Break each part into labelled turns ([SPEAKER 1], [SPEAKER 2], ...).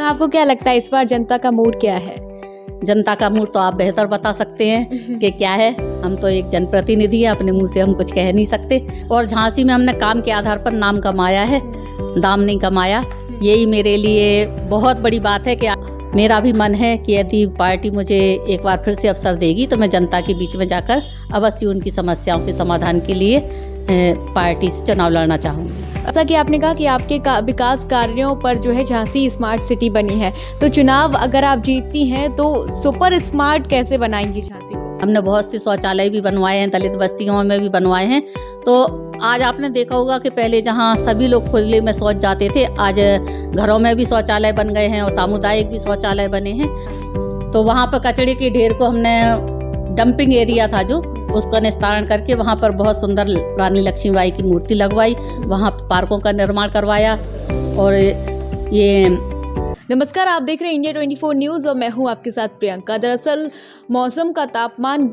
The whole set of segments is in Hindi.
[SPEAKER 1] आपको क्या लगता है इस बार जनता का मूड क्या है?
[SPEAKER 2] जनता का मूड तो आप बेहतर बता सकते हैं कि क्या है। हम तो एक जनप्रतिनिधि हैं, अपने मुंह से हम कुछ कह नहीं सकते। और झांसी में हमने काम के आधार पर नाम कमाया है, दाम नहीं कमाया। यही मेरे लिए बहुत बड़ी बात है कि मेरा भी मन है कि यदि पार्टी मुझे एक बार फिर से अवसर देगी तो मैं जनता के बीच में जाकर अवश्य उनकी समस्याओं के समाधान के लिए पार्टी से चुनाव लड़ना चाहूँगी।
[SPEAKER 1] ऐसा कि आपने कहा कि आपके विकास कार्यों पर जो है झांसी स्मार्ट सिटी बनी है, तो चुनाव अगर आप जीतती हैं तो सुपर स्मार्ट कैसे बनाएंगी झांसी को?
[SPEAKER 2] हमने बहुत से शौचालय भी बनवाए हैं, दलित बस्तियों में भी बनवाए हैं। तो आज आपने देखा होगा कि पहले जहां सभी लोग खुले में शौच जाते थे, आज घरों में भी शौचालय बन गए हैं और सामुदायिक भी शौचालय बने हैं। तो वहाँ पर कचरे के ढेर को हमने, डंपिंग एरिया था जो, उसका निस्तारण करके वहाँ पर बहुत सुंदर रानी लक्ष्मीबाई की मूर्ति लगवाई, वहाँ पार्कों का निर्माण करवाया। और ये
[SPEAKER 1] नमस्कार, आप देख रहे हैं इंडिया 24 न्यूज़ और मैं हूं आपके साथ प्रियंका। दरअसल मौसम का तापमान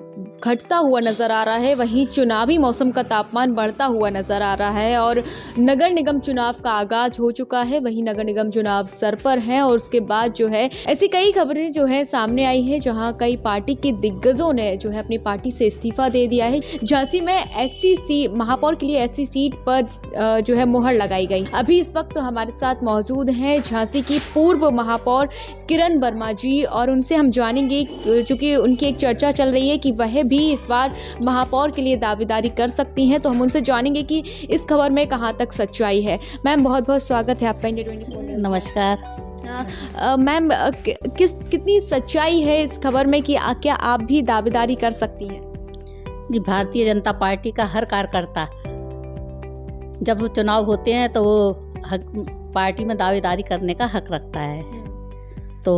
[SPEAKER 1] घटता हुआ नज़र आ रहा है, वहीं चुनावी मौसम का तापमान बढ़ता हुआ नज़र आ रहा है और नगर निगम चुनाव का आगाज हो चुका है। वहीं नगर निगम चुनाव सर पर हैं और उसके बाद जो है ऐसी कई खबरें जो है सामने आई है, जहां कई पार्टी के दिग्गजों ने जो है अपनी पार्टी से इस्तीफा दे दिया है। झांसी में ऐसी सीट, महापौर के लिए ऐसी सीट पर जो है मुहर लगाई गई। अभी इस वक्त हमारे साथ मौजूद हैं झांसी की पूर्व महापौर किरण वर्मा जी, और उनसे हम जानेंगे, चूँकि उनकी एक चर्चा चल रही है कि वह भी इस बार महापौर के लिए दावेदारी कर सकती हैं, तो हम उनसे जानेंगे कि इस खबर में कहां तक सच्चाई है। मैम, बहुत बहुत स्वागत है आपका इंडिया 24।
[SPEAKER 2] नमस्कार।
[SPEAKER 1] मैम, कितनी सच्चाई है इस खबर में कि क्या आप भी दावेदारी कर सकती हैं?
[SPEAKER 2] जी, भारतीय जनता पार्टी का हर कार्यकर्ता जब वो चुनाव होते हैं तो वो पार्टी में दावेदारी करने का हक रखता है। तो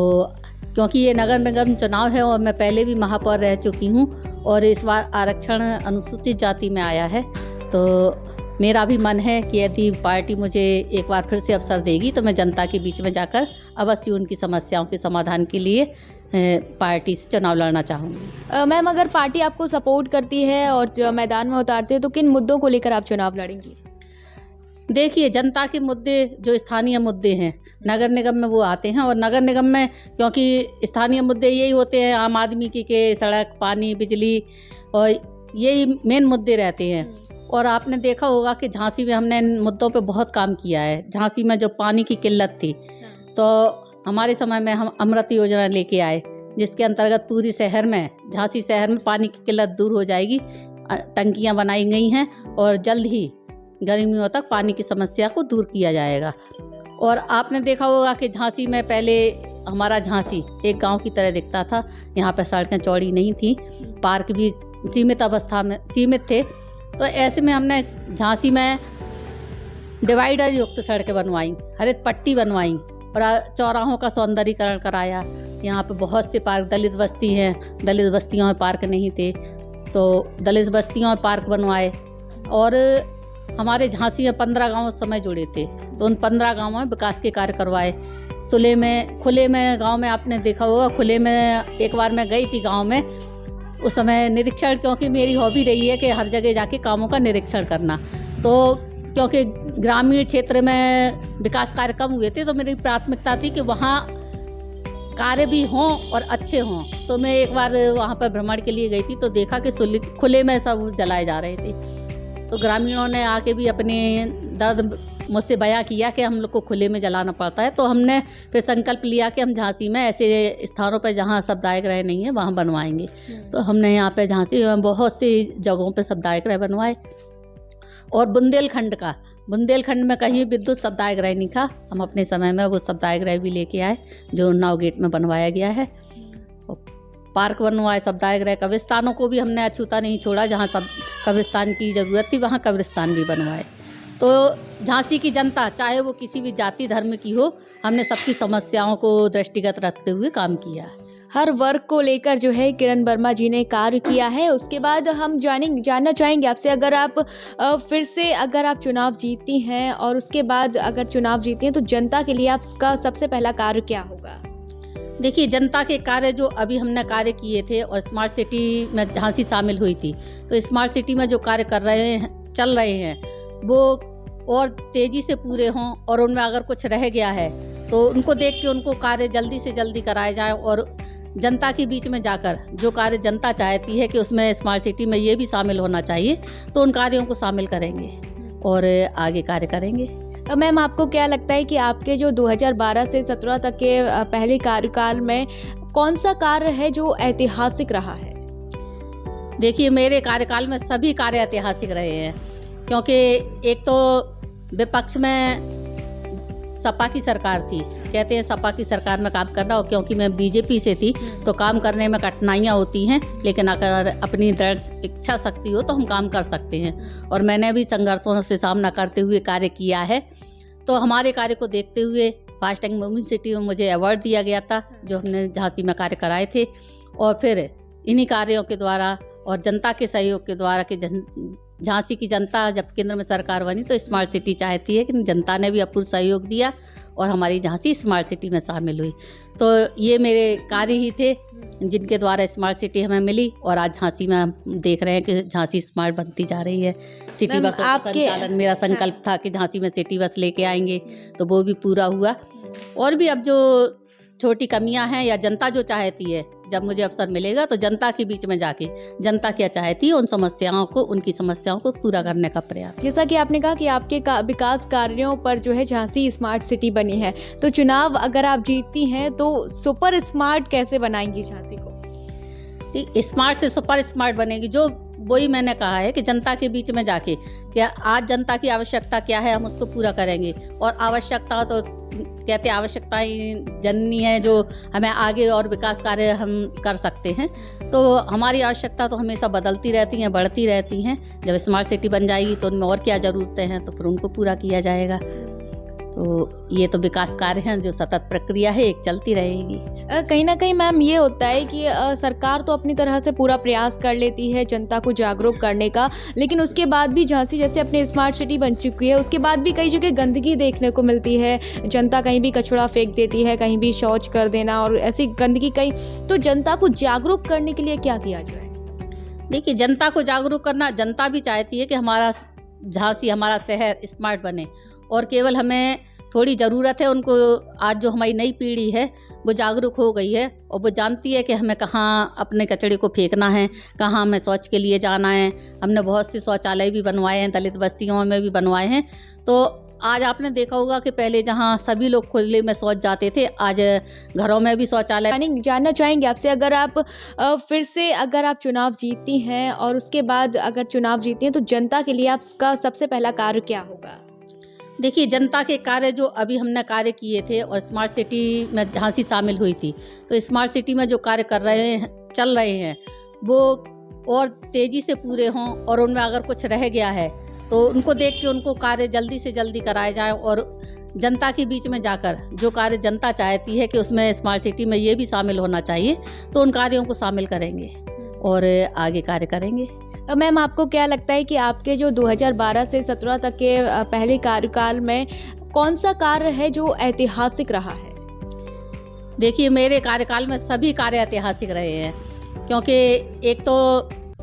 [SPEAKER 2] क्योंकि ये नगर निगम चुनाव है और मैं पहले भी महापौर रह चुकी हूँ और इस बार आरक्षण अनुसूचित जाति में आया है, तो मेरा भी मन है कि यदि पार्टी मुझे एक बार फिर से अवसर देगी तो मैं जनता के बीच में जाकर अवश्य उनकी समस्याओं के समाधान के लिए पार्टी से चुनाव लड़ना चाहूँगी।
[SPEAKER 1] मैम, अगर पार्टी आपको सपोर्ट करती है और जो मैदान में उतारते हैं तो किन मुद्दों को लेकर आप चुनाव लड़ेंगी?
[SPEAKER 2] देखिए, जनता के मुद्दे जो स्थानीय मुद्दे हैं नगर निगम में वो आते हैं, और नगर निगम में क्योंकि स्थानीय मुद्दे यही होते हैं आम आदमी के सड़क, पानी, बिजली, और यही मेन मुद्दे रहते हैं। और आपने देखा होगा कि झांसी में हमने इन मुद्दों पे बहुत काम किया है। झांसी में जो पानी की किल्लत थी, तो हमारे समय में हम अमृत योजना लेके आए, जिसके अंतर्गत पूरी शहर में, झांसी शहर में पानी की किल्लत दूर हो जाएगी। टंकियाँ बनाई गई हैं और जल्द ही गर्मियों तक पानी की समस्या को दूर किया जाएगा। और आपने देखा होगा कि झांसी में पहले हमारा झांसी एक गांव की तरह दिखता था। यहाँ पर सड़कें चौड़ी नहीं थी, पार्क भी सीमित अवस्था में सीमित थे। तो ऐसे में हमने झांसी में डिवाइडर युक्त सड़कें बनवाई, हरित पट्टी बनवाई और चौराहों का सौंदर्यीकरण कराया। यहाँ पे बहुत से पार्क, दलित बस्ती हैं, दलित बस्तियों में पार्क नहीं थे तो दलित बस्तियों में पार्क बनवाए। और हमारे झांसी में 15 गांव उस समय जुड़े थे, तो उन 15 गांवों में विकास के कार्य करवाए। खुले में गांव में आपने देखा होगा, खुले में एक बार मैं गई थी गांव में, उस समय निरीक्षण, क्योंकि मेरी हॉबी रही है कि हर जगह जाके कामों का निरीक्षण करना। तो क्योंकि ग्रामीण क्षेत्र में विकास कार्य कम हुए थे, तो मेरी प्राथमिकता थी कि वहाँ कार्य भी हों और अच्छे हों। तो मैं एक बार वहाँ पर भ्रमण के लिए गई थी, तो देखा कि खुले में सब जलाए जा रहे थे। तो ग्रामीणों ने आके भी अपने दर्द मुझसे बयां किया कि हम लोग को खुले में जलाना पड़ता है। तो हमने फिर संकल्प लिया कि हम झांसी में ऐसे स्थानों पर जहां सामुदायिक गृह नहीं है वहां बनवाएंगे। तो हमने यहाँ पे झांसी में बहुत सी जगहों पे सामुदायिक गृह बनवाए। और बुंदेलखंड में कहीं विद्युत सामुदायिक गृह नहीं था, हम अपने समय में वो सामुदायिक गृह भी लेके आए जो उन्नाव गेट में बनवाया गया है। पार्क बनवाए, सामुदायिक गृह, कब्रिस्तानों को भी हमने अछूता नहीं छोड़ा, जहाँ सब कब्रिस्तान की ज़रूरत थी वहाँ कब्रिस्तान भी बनवाए। तो झांसी की जनता, चाहे वो किसी भी जाति धर्म की हो, हमने सबकी समस्याओं को दृष्टिगत रखते हुए काम किया।
[SPEAKER 1] हर वर्ग को लेकर जो है किरण वर्मा जी ने कार्य किया है। उसके बाद हम जानना चाहेंगे आपसे, अगर आप फिर से अगर आप चुनाव जीतती हैं और उसके बाद अगर चुनाव जीतती हैं तो जनता के लिए आपका सबसे पहला कार्य क्या होगा?
[SPEAKER 2] देखिए, जनता के कार्य जो अभी हमने कार्य किए थे और स्मार्ट सिटी में झांसी शामिल हुई थी, तो स्मार्ट सिटी में जो कार्य चल रहे हैं वो और तेज़ी से पूरे हों, और उनमें अगर कुछ रह गया है तो उनको देख के उनको कार्य जल्दी से जल्दी कराए जाएं और जनता के बीच में जाकर जो कार्य जनता चाहती है कि उसमें स्मार्ट सिटी में ये भी शामिल होना चाहिए, तो उन कार्यों को शामिल करेंगे और आगे कार्य करेंगे।
[SPEAKER 1] मैम, आपको क्या लगता है कि आपके जो 2012 से 17 तक के पहले कार्यकाल में कौन सा कार्य है जो ऐतिहासिक रहा है?
[SPEAKER 2] देखिए, मेरे कार्यकाल में सभी कार्य ऐतिहासिक रहे हैं, क्योंकि एक तो विपक्ष में सपा की सरकार थी। कहते हैं सपा की सरकार में काम करना, और क्योंकि मैं बीजेपी से थी तो काम करने में कठिनाइयाँ होती हैं, लेकिन अगर अपनी दृढ़ इच्छा शक्ति हो तो हम काम कर सकते हैं। और मैंने भी संघर्षों से सामना करते हुए कार्य किया है। तो हमारे कार्य को देखते हुए फास्ट एंड मूविंग सिटी में मुझे अवार्ड दिया गया था, जो हमने झांसी में कार्य कराए थे। और फिर इन्हीं कार्यों के द्वारा और जनता के सहयोग के द्वारा कि झांसी की जनता जब केंद्र में सरकार बनी तो स्मार्ट सिटी चाहती है, कि जनता ने भी अपूर्व सहयोग दिया और हमारी झांसी स्मार्ट सिटी में शामिल हुई। तो ये मेरे कार्य ही थे जिनके द्वारा स्मार्ट सिटी हमें मिली, और आज झांसी में हम देख रहे हैं कि झांसी स्मार्ट बनती जा रही है। सिटी बस का संचालन मेरा संकल्प था कि झांसी में सिटी बस लेके आएंगे, तो वो भी पूरा हुआ। और भी अब जो छोटी कमियां हैं या जनता जो चाहती है, जब मुझे अवसर मिलेगा तो जनता के बीच में जाके जनता क्या चाहती है उन समस्याओं को, उनकी समस्याओं को पूरा करने का प्रयास।
[SPEAKER 1] जैसा कि आपने कहा कि आपके विकास कार्यों पर जो है झांसी स्मार्ट सिटी बनी है, तो चुनाव अगर आप जीतती हैं तो सुपर स्मार्ट कैसे बनाएंगी झांसी को?
[SPEAKER 2] स्मार्ट से सुपर स्मार्ट बनेगी, जो वही मैंने कहा है कि जनता के बीच में जाके क्या आज जनता की आवश्यकता क्या है हम उसको पूरा करेंगे। और आवश्यकता तो कहते हैं आवश्यकताएं जननी है, जो हमें आगे और विकास कार्य हम कर सकते हैं। तो हमारी आवश्यकता तो हमेशा बदलती रहती हैं, बढ़ती रहती हैं। जब स्मार्ट सिटी बन जाएगी तो उनमें और क्या ज़रूरतें हैं, तो फिर उनको पूरा किया जाएगा। तो ये तो विकास कार्य हैं जो सतत प्रक्रिया है, एक चलती रहेगी।
[SPEAKER 1] कहीं ना कहीं मैम ये होता है कि सरकार तो अपनी तरह से पूरा प्रयास कर लेती है जनता को जागरूक करने का, लेकिन उसके बाद भी झांसी जैसे अपने स्मार्ट सिटी बन चुकी है, उसके बाद भी कई जगह गंदगी देखने को मिलती है। जनता कहीं भी कचरा फेंक देती है, कहीं भी शौच कर देना और ऐसी गंदगी कहीं। तो जनता को जागरूक करने के लिए क्या किया जाए?
[SPEAKER 2] देखिए, जनता को जागरूक करना, जनता भी चाहती है कि हमारा झांसी, हमारा शहर स्मार्ट बने, और केवल हमें थोड़ी ज़रूरत है उनको। आज जो हमारी नई पीढ़ी है वो जागरूक हो गई है और वो जानती है कि हमें कहाँ अपने कचरे को फेंकना है, कहाँ हमें शौच के लिए जाना है। हमने बहुत से शौचालय भी बनवाए हैं, दलित बस्तियों में भी बनवाए हैं। तो आज आपने देखा होगा कि पहले जहाँ सभी लोग खुले में शौच जाते थे, आज घरों में भी शौचालय।
[SPEAKER 1] यानी जानना चाहेंगे आपसे, अगर आप फिर से अगर आप चुनाव जीतती हैं और उसके बाद अगर चुनाव जीतती हैं तो जनता के लिए आपका सबसे पहला कार्य क्या होगा?
[SPEAKER 2] देखिए, जनता के कार्य जो अभी हमने कार्य किए थे और स्मार्ट सिटी में झांसी शामिल हुई थी, तो स्मार्ट सिटी में जो कार्य कर रहे हैं, चल रहे हैं, वो और तेज़ी से पूरे हों, और उनमें अगर कुछ रह गया है तो उनको देख के उनको कार्य जल्दी से जल्दी कराए जाएं, और जनता के बीच में जाकर जो कार्य जनता चाहती है कि उसमें स्मार्ट सिटी में ये भी शामिल होना चाहिए, तो उन कार्यों को शामिल करेंगे और आगे कार्य करेंगे।
[SPEAKER 1] मैम, आपको क्या लगता है कि आपके जो 2012 से 17 तक के पहले कार्यकाल में कौन सा कार्य है जो ऐतिहासिक रहा है?
[SPEAKER 2] देखिए, मेरे कार्यकाल में सभी कार्य ऐतिहासिक रहे हैं, क्योंकि एक तो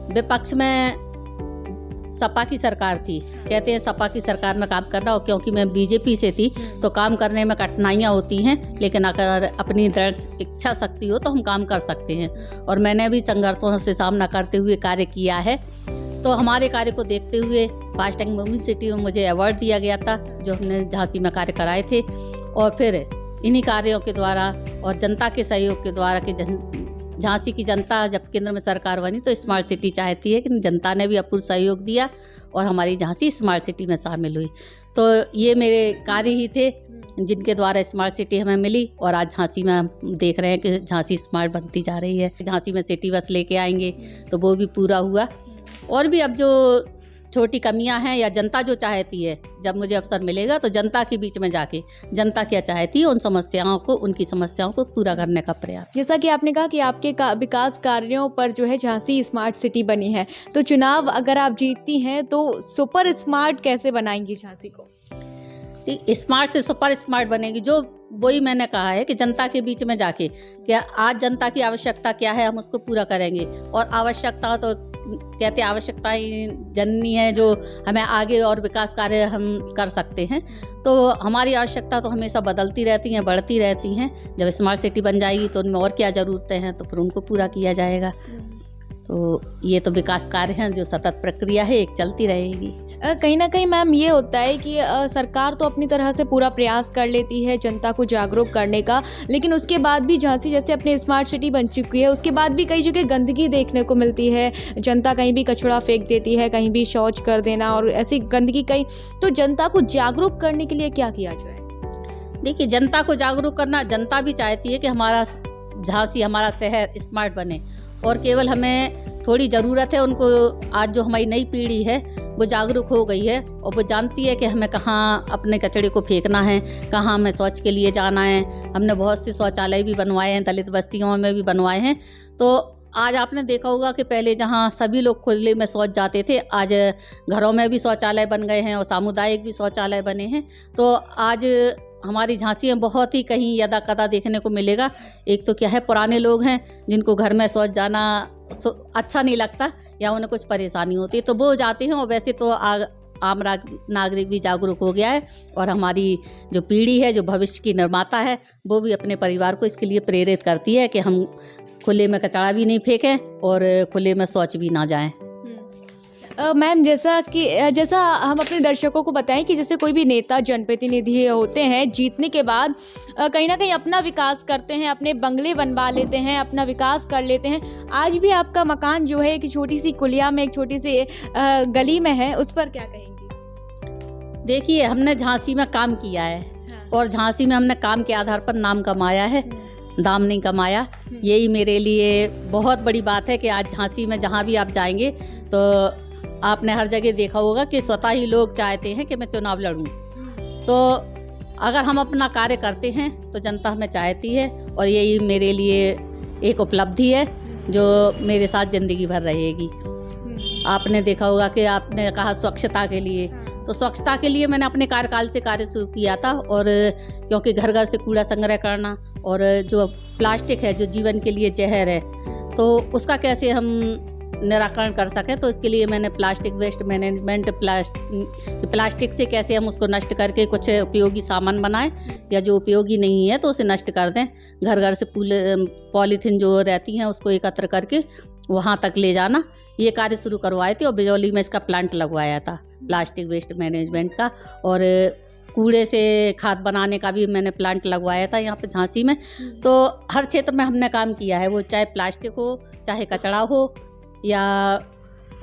[SPEAKER 2] विपक्ष में सपा की सरकार थी। कहते हैं सपा की सरकार में काम करना, और क्योंकि मैं बीजेपी से थी तो काम करने में कठिनाइयाँ होती हैं, लेकिन अगर अपनी दृढ़ इच्छा शक्ति हो तो हम काम कर सकते हैं। और मैंने भी संघर्षों से सामना करते हुए कार्य किया है। तो हमारे कार्य को देखते हुए फास्ट एंड मूविंग सिटी में मुझे अवार्ड दिया गया था, जो हमने झांसी में कार्य कराए थे। और फिर इन्हीं कार्यों के द्वारा और जनता के सहयोग के द्वारा कि झांसी की जनता जब केंद्र में सरकार बनी तो स्मार्ट सिटी चाहती है, कि जनता ने भी अपूर्व सहयोग दिया और हमारी झांसी स्मार्ट सिटी में शामिल हुई। तो ये मेरे कार्य ही थे जिनके द्वारा स्मार्ट सिटी हमें मिली, और आज झांसी में हम देख रहे हैं कि झांसी स्मार्ट बनती जा रही है। झांसी में सिटी बस लेके आएंगे, तो वो भी पूरा हुआ। और भी अब जो छोटी कमियां हैं या जनता जो चाहती है, जब मुझे अवसर मिलेगा तो जनता के बीच में जाके जनता क्या चाहती है उन समस्याओं को, उनकी समस्याओं को पूरा करने का प्रयास।
[SPEAKER 1] जैसा कि आपने कहा कि आपके विकास कार्यों पर जो है झांसी स्मार्ट सिटी बनी है, तो चुनाव अगर आप जीतती हैं तो सुपर स्मार्ट कैसे बनाएंगी झांसी को?
[SPEAKER 2] स्मार्ट से सुपर स्मार्ट बनेगी, जो वही मैंने कहा है कि जनता के बीच में जाके क्या आज जनता की आवश्यकता क्या है हम उसको पूरा करेंगे। और आवश्यकता तो कहते आवश्यकताएं जननी है जो हमें आगे और विकास कार्य हम कर सकते हैं। तो हमारी आवश्यकता तो हमेशा बदलती रहती हैं, बढ़ती रहती हैं। जब स्मार्ट सिटी बन जाएगी तो उनमें और क्या ज़रूरतें हैं तो फिर उनको पूरा किया जाएगा। तो ये तो विकास कार्य हैं जो सतत प्रक्रिया है, एक चलती रहेगी।
[SPEAKER 1] कहीं ना कहीं मैम ये होता है कि सरकार तो अपनी तरह से पूरा प्रयास कर लेती है जनता को जागरूक करने का, लेकिन उसके बाद भी झांसी जैसे अपनी स्मार्ट सिटी बन चुकी है, उसके बाद भी कई जगह गंदगी देखने को मिलती है। जनता कहीं भी कचरा फेंक देती है, कहीं भी शौच कर देना और ऐसी गंदगी कहीं। तो जनता को जागरूक करने के लिए क्या किया जाए?
[SPEAKER 2] देखिए, जनता को जागरूक करना, जनता भी चाहती है कि हमारा झांसी, हमारा शहर स्मार्ट बने, और केवल हमें थोड़ी ज़रूरत है उनको। आज जो हमारी नई पीढ़ी है वो जागरूक हो गई है और वो जानती है कि हमें कहाँ अपने कचरे को फेंकना है, कहाँ हमें शौच के लिए जाना है। हमने बहुत से शौचालय भी बनवाए हैं, दलित बस्तियों में भी बनवाए हैं। तो आज आपने देखा होगा कि पहले जहाँ सभी लोग खुले में शौच जाते थे, आज घरों में भी शौचालय बन गए हैं और सामुदायिक भी शौचालय बने हैं। तो आज हमारी झांसी में बहुत ही कहीं यदा कदा देखने को मिलेगा। एक तो क्या है, पुराने लोग हैं जिनको घर में शौच जाना अच्छा नहीं लगता या उन्हें कुछ परेशानी होती है तो वो जाते हैं। और वैसे तो आम नागरिक भी जागरूक हो गया है और हमारी जो पीढ़ी है, जो भविष्य की निर्माता है, वो भी अपने परिवार को इसके लिए प्रेरित करती है कि हम खुले में कचरा भी नहीं फेंकें और खुले में शौच भी ना जाएं।
[SPEAKER 1] मैम, जैसा हम अपने दर्शकों को बताएं कि जैसे कोई भी नेता, जनप्रतिनिधि होते हैं, जीतने के बाद कहीं ना कहीं अपना विकास करते हैं, अपने बंगले बनवा लेते हैं, अपना विकास कर लेते हैं। आज भी आपका मकान जो है एक छोटी सी कुलिया में, एक छोटी सी गली में है, उस पर क्या कहेंगी?
[SPEAKER 2] देखिए, हमने झांसी में काम किया है और झांसी में हमने काम के आधार पर नाम कमाया है, दाम नहीं कमाया। यही मेरे लिए बहुत बड़ी बात है कि आज झांसी में जहाँ भी आप जाएंगे तो आपने हर जगह देखा होगा कि स्वतः ही लोग चाहते हैं कि मैं चुनाव लड़ूं। तो अगर हम अपना कार्य करते हैं तो जनता हमें चाहती है और यही मेरे लिए एक उपलब्धि है जो मेरे साथ ज़िंदगी भर रहेगी। आपने देखा होगा कि आपने कहा स्वच्छता के लिए, तो स्वच्छता के लिए मैंने अपने कार्यकाल से कार्य शुरू किया था। और क्योंकि घर घर से कूड़ा संग्रह करना और जो प्लास्टिक है, जो जीवन के लिए जहर है, तो उसका कैसे हम निराकरण कर सकें, तो इसके लिए मैंने प्लास्टिक वेस्ट मैनेजमेंट, प्लास्टिक से कैसे हम उसको नष्ट करके कुछ उपयोगी सामान बनाएं, या जो उपयोगी नहीं है तो उसे नष्ट कर दें। घर घर से पॉलीथीन जो रहती हैं उसको एकत्र करके वहाँ तक ले जाना, ये कार्य शुरू करवाए थे। और बिजौली में इसका प्लांट लगवाया था प्लास्टिक वेस्ट मैनेजमेंट का। और कूड़े से खाद बनाने का भी मैंने प्लांट लगवाया था यहाँ पे झांसी में। तो हर क्षेत्र में हमने काम किया है, वो चाहे प्लास्टिक हो, चाहे कचरा हो, या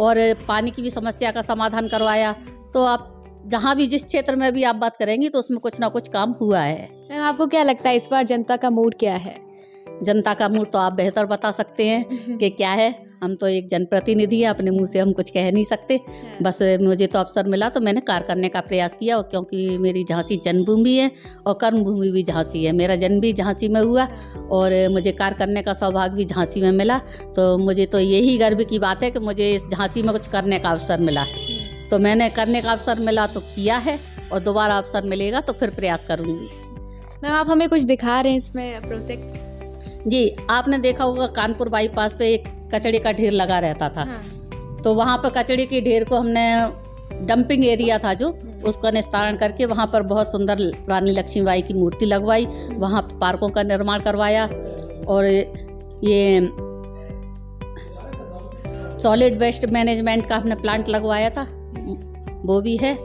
[SPEAKER 2] और पानी की भी समस्या का समाधान करवाया। तो आप जहाँ भी, जिस क्षेत्र में भी आप बात करेंगी तो उसमें कुछ ना कुछ काम हुआ है।
[SPEAKER 1] मैम, आपको क्या लगता है इस बार जनता का मूड क्या है?
[SPEAKER 2] जनता का मूड तो आप बेहतर बता सकते हैं कि क्या है। हम तो एक जनप्रतिनिधि हैं, अपने मुंह से हम कुछ कह नहीं सकते। बस मुझे तो अवसर मिला तो मैंने कार्य करने का प्रयास किया, और क्योंकि मेरी झांसी जन्मभूमि है और कर्मभूमि भी झांसी है, मेरा जन्म भी झांसी में हुआ और मुझे कार्य करने का सौभाग्य भी झांसी में मिला। तो मुझे तो यही गर्व की बात है कि मुझे इस झांसी में कुछ करने का अवसर मिला। तो मैंने करने का अवसर मिला तो किया है, और दोबारा अवसर मिलेगा तो फिर प्रयास करूँगी।
[SPEAKER 1] मैम, आप हमें कुछ दिखा रहे हैं इसमें प्रोजेक्ट्स?
[SPEAKER 2] जी, आपने देखा होगा कानपुर बाईपास पे एक कचड़े का ढेर लगा रहता था। तो वहाँ पर कचड़े के ढेर को हमने, डंपिंग एरिया था जो, उसका निस्तारण करके वहाँ पर बहुत सुंदर रानी लक्ष्मीबाई की मूर्ति लगवाई, वहाँ पार्कों का निर्माण करवाया। और ये सॉलिड वेस्ट मैनेजमेंट का हमने प्लांट लगवाया था, वो भी है।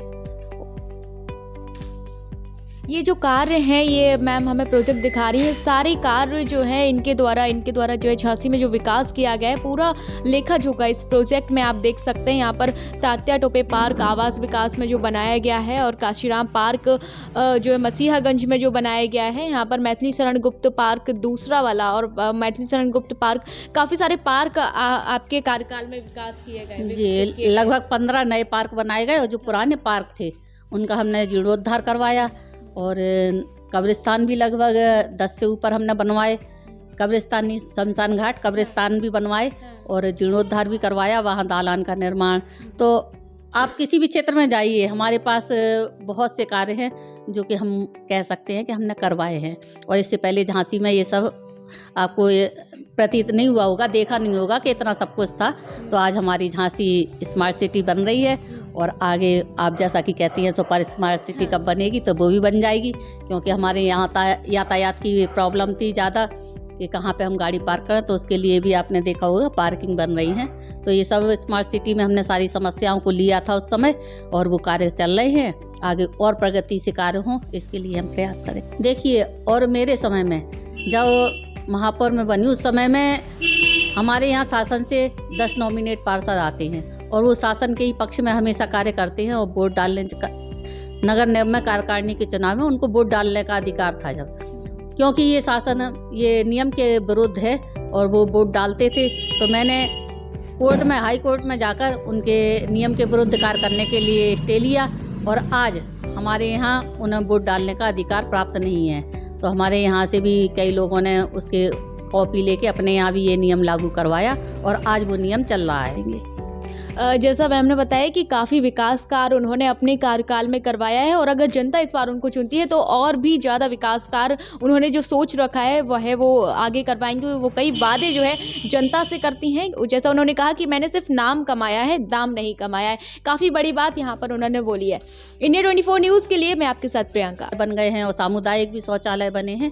[SPEAKER 1] ये जो कार्य हैं, ये मैम हमें प्रोजेक्ट दिखा रही है, सारे कार्य जो हैं इनके द्वारा जो है झांसी में जो विकास किया गया है, पूरा लेखा जोखा इस प्रोजेक्ट में आप देख सकते हैं। यहाँ पर तात्या टोपे पार्क आवास विकास में जो बनाया गया है, और काशीराम पार्क जो है मसीहागंज में जो बनाया गया है। यहाँ पर मैथिली शरण गुप्त पार्क दूसरा वाला, और मैथिली शरण गुप्त पार्क, काफ़ी सारे पार्क आपके कार्यकाल में विकास किए गए
[SPEAKER 2] जी। लगभग 15 नए पार्क बनाए गए, और जो पुराने पार्क थे उनका हमने जीर्णोद्धार करवाया। और कब्रिस्तान भी लगभग 10 से ऊपर हमने बनवाए, कब्रिस्तानी शमशान घाट कब्रिस्तान भी बनवाए और जीर्णोद्धार भी करवाया, वहाँ दालान का निर्माण। तो आप किसी भी क्षेत्र में जाइए, हमारे पास बहुत से कार्य हैं जो कि हम कह सकते हैं कि हमने करवाए हैं। और इससे पहले झांसी में ये सब आपको प्रतीत नहीं हुआ होगा, देखा नहीं होगा कि इतना सब कुछ था। तो आज हमारी झांसी स्मार्ट सिटी बन रही है और आगे आप जैसा कि कहती हैं सुपर स्मार्ट सिटी कब बनेगी तो वो भी बन जाएगी, क्योंकि हमारे यहाँ यातायात की प्रॉब्लम थी ज़्यादा कि कहाँ पे हम गाड़ी पार्क करें, तो उसके लिए भी आपने देखा होगा पार्किंग बन रही है। तो ये सब स्मार्ट सिटी में हमने सारी समस्याओं को लिया था उस समय और वो कार्य चल रहे हैं, आगे और प्रगति से कार्य हों इसके लिए हम प्रयास करें। देखिए, और मेरे समय में जब महापौर में बनी उस समय में हमारे यहाँ शासन से 10 नॉमिनेट पार्षद आते हैं और वो शासन के ही पक्ष में हमेशा कार्य करते हैं और वोट डालने नगर निगम में कार्यकारिणी के चुनाव में उनको वोट डालने का अधिकार था जब, क्योंकि ये शासन ये नियम के विरुद्ध है और वो वोट डालते थे। तो मैंने कोर्ट में हाई कोर्ट में जाकर उनके नियम के विरुद्ध कार्य करने के लिए स्टे लिया और आज हमारे यहाँ उन्हें वोट डालने का अधिकार प्राप्त नहीं है। तो हमारे यहाँ से भी कई लोगों ने उसके कॉपी लेके अपने यहाँ भी ये नियम लागू करवाया और आज वो नियम चल रहा है।
[SPEAKER 1] जैसा मैम ने बताया कि काफ़ी विकास कार्य उन्होंने अपने कार्यकाल में करवाया है और अगर जनता इस बार उनको चुनती है तो और भी ज़्यादा विकास कार्य उन्होंने जो सोच रखा है वो आगे करवाएंगे। वो कई वादे जो है जनता से करती हैं, जैसा उन्होंने कहा कि मैंने सिर्फ नाम कमाया है, दाम नहीं कमाया है। काफ़ी बड़ी बात यहाँ पर उन्होंने बोली है। इंडिया 24 न्यूज़ के लिए मैं आपके साथ प्रियंका।
[SPEAKER 2] बन गए हैं और सामुदायिक भी शौचालय बने हैं।